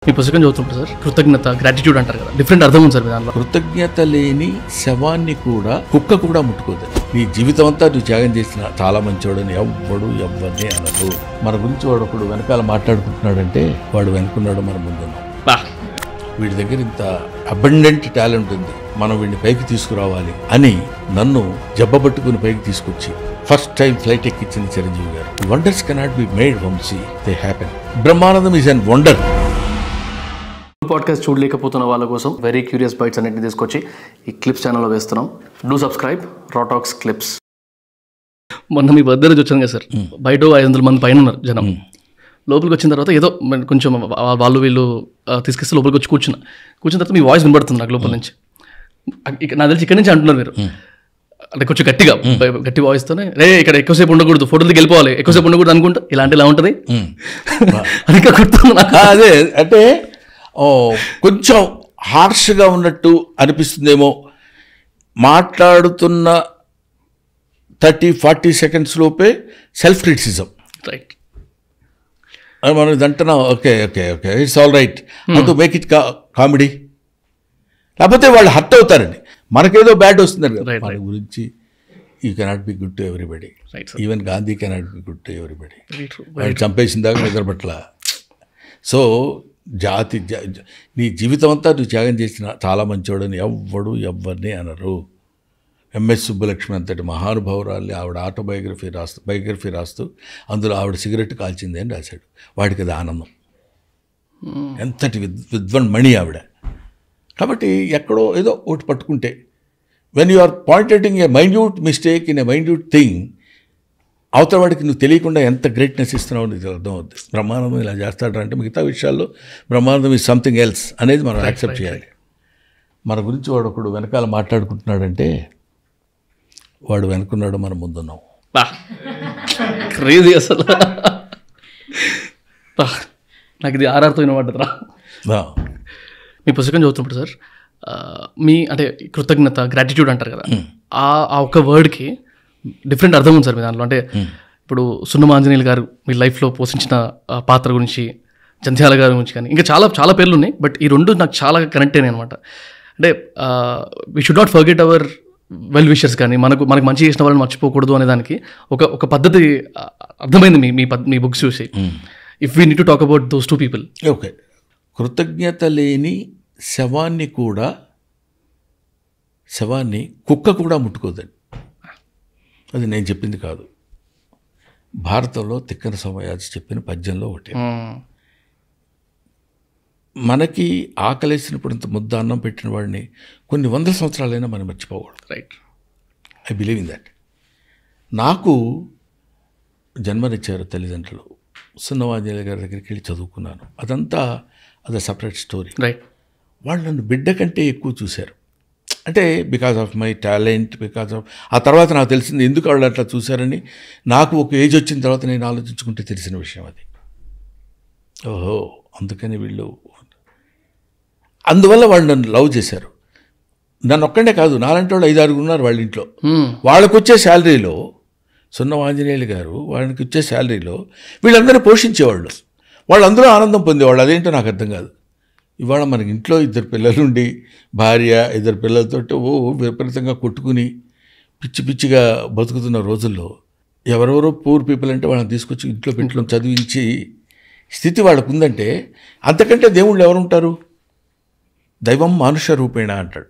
మీ పుస్తకం చదువుతుంటారు సార్, కృతజ్ఞత, గ్రాటిట్యూడ్ అంటారు కదా, డిఫరెంట్ అర్థం ఉంది సార్ మీ దాంట్లో. కృతజ్ఞత లేని శవాన్ని కూడా కుక్క కూడా ముట్టుకోదు. నీ జీవితం అంతా నువ్వు త్యాగం చేసిన చాలా మంచివాడని ఎవ్వరిని అనదు. మన గురించి వాడు ఒకడు వెనకాల మాట్లాడుకుంటున్నాడంటే వాడు వెనుకున్నాడు, మన ముందున్నాం. వీడి దగ్గర ఇంత అబండెంట్ టాలెంట్ ఉంది, మనం వీడిని పైకి తీసుకురావాలి అని నన్ను జబ్బబట్టుకుని పైకి తీసుకొచ్చి ఫస్ట్ టైం ఫ్లైట్ ఎక్కించింది Chiranjeevi garu. Wonders cannot be made Vamsi, they happen. Brahmanandam is an wonder. Podcast చూడలేకపోతున్న వాళ్ళ కోసం వెరీ క్యూరియస్ బైట్స్ అన్నింటిని తీసుకొచ్చి ఈ క్లిప్స్ ఛానల్లో వేస్తున్నాం. డూ సబ్స్క్రైబ్ రాటాక్స్ క్లిప్స్. మొన్న మీ బర్త్డే రోజు వచ్చాను కదా సార్, బయట 500 మంది పైన ఉన్నారు జనం. లోపలికి వచ్చిన తర్వాత ఏదో కొంచెం వాళ్ళు వీళ్ళు తీసుకొస్తే లోపలికి వచ్చి కూర్చున్న తర్వాత మీ వాయిస్ వినబడుతుంది నాకు లోపల నుంచి. నాకు తెలిసి ఇక్కడి నుంచి అంటున్నారు మీరు, అంటే కొంచెం గట్టి వాయిస్తోనే, రే ఇక్కడ ఎక్కువసేపు ఉండకూడదు, ఫోటోలకి వెళ్ళిపోవాలి, ఎక్కువసేపు ఉండకూడదు అనుకుంటా, ఇలాంటి ఇలా ఉంటుంది అది గుర్తుంది నాకు. అదే అంటే కొంచెం హార్ష్గా ఉన్నట్టు అనిపిస్తుందేమో. మాట్లాడుతున్న 30-40 సెకండ్స్ లోపే సెల్ఫ్ క్రిటిసిజం. రైట్, మనం ఇదంటున్నాం, okay okay okay it's all right to make it comedy. లేకపోతే వాళ్ళు హర్ట్ అవుతారండి, మనకేదో బ్యాడ్ వస్తున్నారు కదా మన గురించి. You cannot be good to everybody, even Gandhi cannot be good to everybody. వాడు చంపేసిందాక నిద్రపట్ల. సో నీ జీవితం అంతా నువ్వు త్యాగం చేసిన చాలా మంచివాడని ఎవ్వరిని అనరు. ఎంఎస్ సుబ్బలక్ష్మి అంతటి మహానుభావురాల్ని ఆవిడ బయోగ్రఫీ రాస్తూ అందులో ఆవిడ సిగరెట్ కాల్చింది అని రాశాడు. వాడికి అది ఆనందం. ఎంతటి విద్వన్మణి ఆవిడ. కాబట్టి ఎక్కడో ఏదో ఒకటి పట్టుకుంటే, when you are pointing a minute mistake in a minute thing, అవతల వాడికి నువ్వు తెలియకుండా ఎంత గ్రేట్నెస్ ఇస్తున్నావు నీకు అర్థం అవుతుంది. బ్రహ్మానందం ఇలా చేస్తాడంటే మిగతా విషయాల్లో బ్రహ్మానందం ఈజ్ సంథింగ్ ఎల్స్ అనేది మనం యాక్సెప్ట్ చేయాలి. మన గురించి వాడు ఒకడు వెనకాల మాట్లాడుకుంటున్నాడంటే వాడు వెనుకున్నాడు, మన ముందున్నాం. క్రేజీ అసలు. నాకు ఇది ఆర్ఆర్తో వినబడ్డరా. మీ పుస్తకం చదువుతున్నప్పుడు సార్, మీ అంటే కృతజ్ఞత, గ్రాటిట్యూడ్ అంటారు కదా, ఆ ఒక వర్డ్కి డిఫరెంట్ అర్థం ఉంది సార్ మీ దాంట్లో. అంటే ఇప్పుడు సున్నమాంజనేయులు గారు మీ లైఫ్లో పోషించిన పాత్ర గురించి, జంధ్యాల గారి గురించి కానీ ఇంకా చాలా చాలా పేర్లు ఉన్నాయి, బట్ ఈ రెండు నాకు చాలా కనెక్ట్ అయినాయి అనమాట. అంటే we should not forget our well wishers, కానీ మనకు మంచి చేసిన వాళ్ళని మర్చిపోకూడదు అనే దానికి ఒక పద్ధతి అర్థమైంది మీ బుక్స్ చూసి. If we need to talk about those 2 people. Okay, కృతజ్ఞత లేని శవాన్ని కుక్క కూడా ముట్టుకోదండి. అది నేను చెప్పింది కాదు, భారతంలో తిక్కన సోమయాజి చెప్పిన పద్యంలో ఒకటి. మనకి ఆకలేసినప్పుడు ఇంత ముద్ద అన్నం పెట్టిన వాడిని కొన్ని 100 సంవత్సరాలైనా మనం మర్చిపోకూడదు. Right, I believe in that. నాకు జన్మనిచ్చారు తల్లిదండ్రులు. సున్నమాంజనేయులు గారి దగ్గరికి వెళ్ళి చదువుకున్నాను. అది సపరేట్ స్టోరీ. రైట్, వాళ్ళు నన్ను బిడ్డ కంటే ఎక్కువ చూశారు. అంటే బికాజ్ ఆఫ్ మై టాలెంట్, ఆ తర్వాత నాకు తెలిసింది ఎందుకు వాళ్ళు అట్లా చూశారని. నాకు ఒక ఏజ్ వచ్చిన తర్వాత నేను ఆలోచించుకుంటే తెలిసిన విషయం అది. ఓహో, అందుకని వీళ్ళు, అందువల్ల వాళ్ళు నన్ను లవ్ చేశారు. నన్ను ఒక్కడే కాదు, నాలంటి వాళ్ళు 5-6 ఉన్నారు వాళ్ళ ఇంట్లో. వాళ్ళకు వచ్చే శాలరీలో, సున్నమాంజనేయులు గారు వాళ్ళకి వచ్చే శాలరీలో వీళ్ళందరూ పోషించేవాళ్ళు. వాళ్ళందరూ ఆనందం పొందేవాళ్ళు. అదేంటో నాకు అర్థం కాదు. ఇవాళ మనకి ఇంట్లో 2 పిల్లలుండి, భార్య 2 పిల్లలతో విపరీతంగా కొట్టుకుని పిచ్చిగా బతుకుతున్న రోజుల్లో ఎవరెవరో పూర్ పీపుల్ అంటే వాళ్ళని తీసుకొచ్చి ఇంట్లో పెట్టుకొని చదివించి స్థితి వాళ్ళకు ఉందంటే, అంతకంటే దేవుళ్ళు ఎవరుంటారు? దైవం మానుష రూపేణ అంటాడు.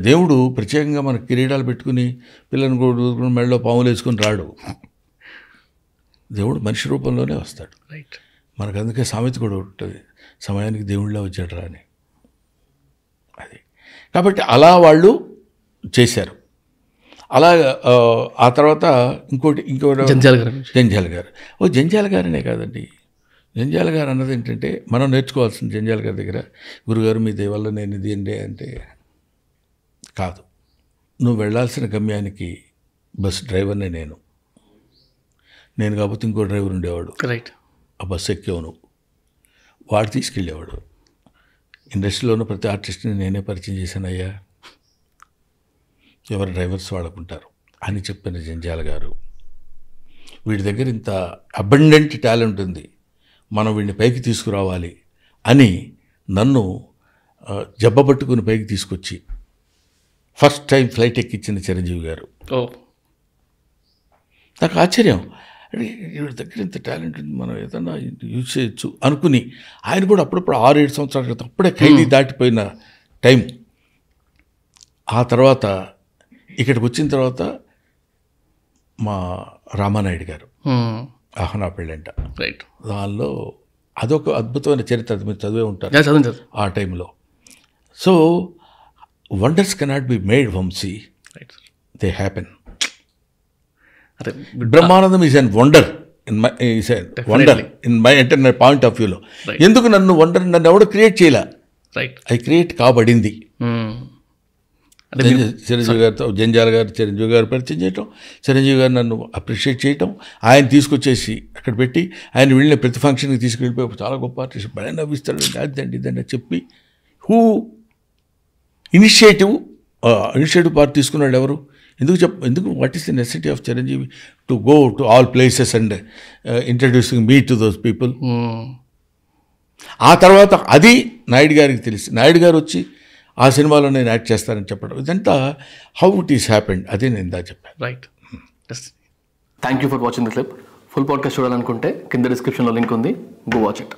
దేవుడు ప్రత్యేకంగా మనకు కిరీటాలు పెట్టుకుని పిల్లని కూడా మెడలో పాములు వేసుకొని రాడు. దేవుడు మనిషి రూపంలోనే వస్తాడు. రైట్, మనకు అందుకే సామెత కూడా ఉంటుంది, సమయానికి దేవుళ్ళ వచ్చాడు రా అని. అది కాబట్టి అలా వాళ్ళు చేశారు. అలా ఆ తర్వాత ఇంకోటి జంధ్యాల గారు. జంధ్యాల గారనే కాదండి, జంధ్యాల గారు అన్నది ఏంటంటే మనం నేర్చుకోవాల్సింది జంధ్యాల గారి దగ్గర. గురుగారు మీ దయ వల్ల నేను ఇది అంటే కాదు, నువ్వు వెళ్ళాల్సిన గమ్యానికి బస్ డ్రైవర్నే నేను కాకపోతే ఇంకో డ్రైవర్ ఉండేవాడు. రైట్, ఆ బస్సు ఎక్కేవు నువ్వు, వాడు తీసుకెళ్ళేవాడు. ఇండస్ట్రీలో ఉన్న ప్రతి ఆర్టిస్ట్ని నేనే పరిచయం చేశాను అయ్యా, ఎవరి డ్రైవర్స్ వాడుకుంటారు అని చెప్పిన జంధ్యాల గారు. వీడి దగ్గర ఇంత అబండెంట్ టాలెంట్ ఉంది, మనం వీడిని పైకి తీసుకురావాలి అని నన్ను జబ్బబట్టుకుని పైకి తీసుకొచ్చి ఫస్ట్ టైం ఫ్లైట్ ఎక్కించిన చిరంజీవి గారు. ఓ నాకు ఆశ్చర్యం, వీడి దగ్గర ఇంత టాలెంట్ ఉంది, మనం ఏదన్నా యూజ్ చేయొచ్చు అనుకుని ఆయన కూడా అప్పుడప్పుడు 6-7 సంవత్సరాల క్రితం అప్పుడే ఖైదీ దాటిపోయిన టైం. ఆ తర్వాత ఇక్కడికి వచ్చిన తర్వాత మా రామానాయుడు గారు ఆహనా పెళ్ళంట, రైట్, దానిలో అదొక అద్భుతమైన చరిత్ర, అది మీరు చదివే ఉంటారు చదివాను ఆ టైంలో. So wonders cannot be made Vamsi, right. They happen. అదే Brahmanandam is an wonder in my wonder in my internal point of వ్యూలో. ఎందుకు నన్ను వండర్, నన్ను ఎవడో క్రియేట్ చేయలే, రైట్, అది క్రియేట్ కాబడింది. అంటే చిరంజీవి గారితో జంజాల గారు చిరంజీవి గారు పరిచయం చేయటం, చిరంజీవి గారు నన్ను అప్రిషియేట్ చేయటం, ఆయన తీసుకొచ్చేసి అక్కడ పెట్టి ఆయన వెళ్ళిన ప్రతి ఫంక్షన్కి తీసుకెళ్ళిపోయి చాలా గొప్ప ఆర్టిస్ట్ భలే నవ్విస్తాడు, అదండి ఇదండి చెప్పి హూ ఇనిషియేటివ్ పార్ట్ తీసుకున్నాడు ఎవరు? ఎందుకు what is the necessity of Chiranjeevi to go to all places and introducing me to those people? ఆ తర్వాత అది నాయుడు గారికి తెలిసి నాయుడు గారు వచ్చి ఆ సినిమాలో నేను యాక్ట్ చేస్తానని చెప్పడం, ఇదంతా హౌ ఇట్ ఈస్ హ్యాపెండ్, అదే నేను ఇందా చెప్పాను. Right. Thank you for watching the clip. Full podcast చూడాలనుకుంటే కింద డిస్క్రిప్షన్లో లింక్ ఉంది, గో వాచ్ ఇట్.